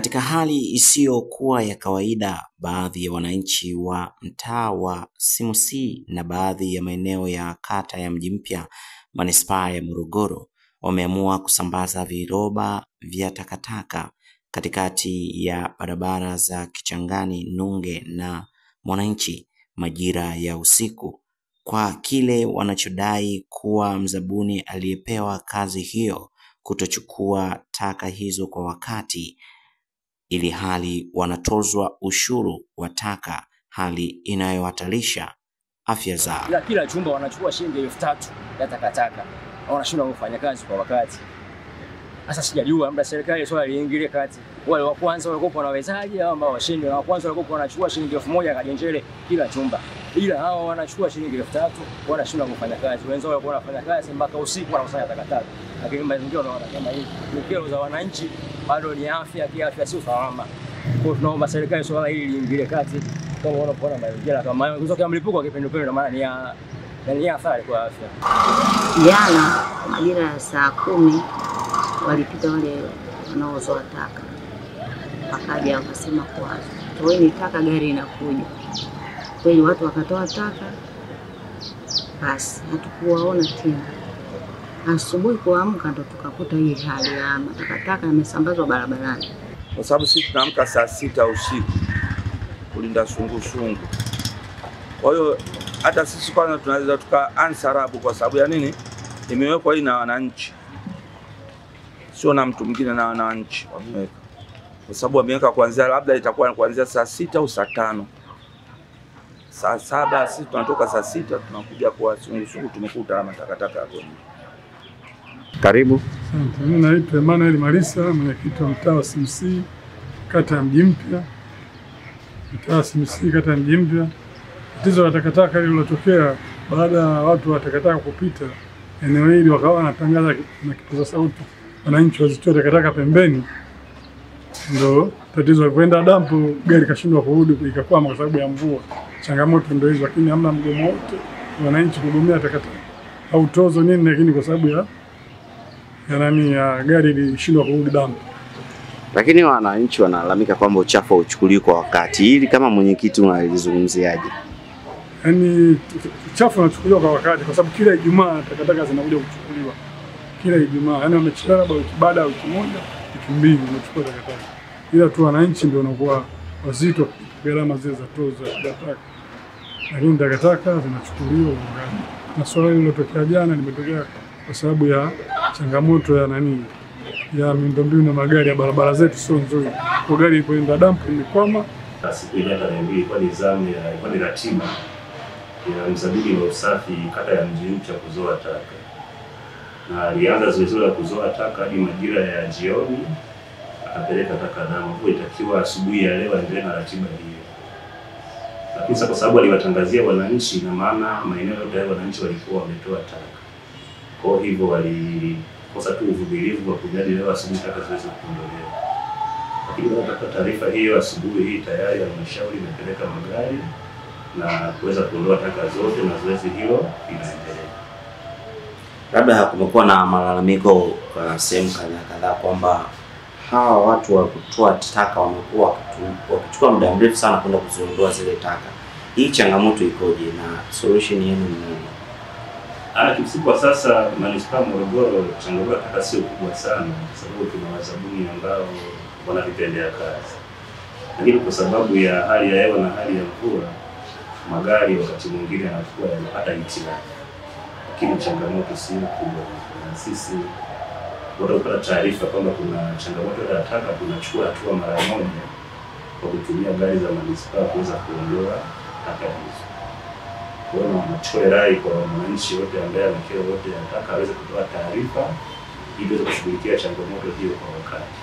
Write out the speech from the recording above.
Katika hali isiyokuwa ya kawaida, baadhi ya wananchi wa mtaa wa Simusi na baadhi ya maeneo ya kata ya Mji Mpya manispaa ya Morogoro wameamua kusambaza viroba vya takataka katikati ya barabara za Kichangani, Nunge na Mwananchi majira ya usiku, kwa kile wanachodai kuwa mzabuni aliyepewa kazi hiyo kutochukua taka hizo kwa wakati, ili hali wanatozwa ushuru wa taka, hali inayohatarisha afya zao. Kila chumba wanachukua shilingi 3000 ya takataka. Wanashindwa kufanya kazi kwa wakati. Sasa sijajua labda serikali swala liingilie kati. Wale wa kwanza walikuwa wanawezaje au ambao washindi? Wa kwanza walikuwa wanachukua shilingi 1000 kajenjele kila chumba. Ila hao wanachukua shilingi 3000, wanashindwa kufanya kazi. Wenzao walikuwa wanafanya kazi mpaka usiku wanakusanya takataka. Lakini mazingira unaona kama hivi. Ni kero za wananchi, bado ni afya, kiafya sio salama. Kwa hiyo tunaomba serikali swala hili liingilie kati. Kama wanapoona mazingira kama hayo, kutokea mlipuko wa kipindupindu, maana ni athari kwa afya. Jana majira ya saa 10 walipita wale wanaozoa taka. Wakaja wakasema kwa toeni taka, gari inakuja. Kweli watu wakatoa taka. Basi hatukuwaona tena. Asubuhi kuamka ndo tukakuta hii hali ya takataka yamesambazwa barabarani. Kwa sababu sisi tunaamka saa 6 usiku kulinda sungusungu. Kwa hiyo hata sisi kwanza tunaweza tukaansarabu kwa sababu ya nini? Imewekwa hii na wananchi. Sio na mtu mwingine, na wananchi wameweka. Kwa sababu wameweka kuanzia, labda itakuwa kuanzia saa 6 au saa 5. Saa 7 sisi tunatoka saa 6 tunakuja kwa sungusungu, tumekuta matakataka hapo. Karibu. Asante. Mimi naitwa Emmanuel Marisa, mwenyekiti wa mtaa wa Simusi, kata ya Mji Mpya. Mtaa wa Simusi, kata ya Mji Mpya. Tatizo la takataka lililotokea baada ya watu wa takataka kupita eneo hili, wakawa wanatangaza na kipaza sauti wananchi wazitoe takataka pembeni. Ndio tatizo, kwenda dampo gari kashindwa kurudi, ikakwama kwa sababu ya mvua. Changamoto ndio hizo, lakini hamna mgomo wote wananchi kugomea takataka au tozo nini, lakini kwa sababu ya gari ilishindwa kurudi dampo. Lakini wananchi wanalalamika kwamba uchafu uchukuliwe kwa wakati. Hili kama mwenyekiti unalizungumziaje? Yaani uchafu unachukuliwa kwa wakati kwa sababu kila Ijumaa takataka zinakuja kuchukuliwa. Kila Ijumaa. Yaani wamechukua labda wiki baada ya wiki moja, wiki mbili wanachukua takataka. Ila tu wananchi ndio wanakuwa wazito gharama zile za tozo ya takataka. Lakini takataka zinachukuliwa ungani. Na swala hilo lilotokea jana limetokea kwa sababu ya changamoto ya miundombinu na magari ya barabara zetu sio nzuri. Kwa gari ilipoenda dampo imekwama. Siku ya tarehe 2 ilikuwa ni zamu ilikuwa ni ratiba ya mzabuni wa usafi kata ya Mji Mpya kuzoa taka. Na alianza zoezi la kuzoa taka hadi majira ya jioni, akapeleka taka damu. Kwa itakiwa asubuhi ya leo aendelee na ratiba hiyo. Lakini sasa kwa sababu aliwatangazia wananchi, na maana maeneo yote ya wananchi walikuwa wametoa taka. Kwa hivyo walikosa tu uvumilivu wa kujali leo asubuhi taka ziweze kuondolewa. Lakini baada ya taarifa hiyo asubuhi hii tayari halmashauri imepeleka magari na kuweza kuondoa taka zote, na zoezi hilo linaendelea. Labda kumekuwa na malalamiko kwa sehemu kadhaa kwamba hawa watu wa kutoa taka wamekuwa wakichukua muda mrefu sana kwenda kuziondoa zile taka. Hii changamoto ikoje na solution yenu ni nini? Kimsingi kwa sasa manispaa Morogoro changamoto ya taka sio kubwa sana, kwa sababu tuna wazabuni ambao wanavitendea kazi. Lakini kwa sababu ya hali ya hewa na hali ya mvua, magari wakati mwingine yanakuwa yanapata hitilafu. Lakini changamoto sio kubwa. Na sisi tunapata taarifa kwamba kuna changamoto ya taka, tunachukua hatua mara moja kwa kutumia gari za manispaa kuweza kuondoa taka hizo. Kwa hiyo tunachukua rai kwa wananchi wote ambaye ana kero yote ya taka aweze kutoa taarifa ili tuweze kushughulikia changamoto hiyo kwa wakati.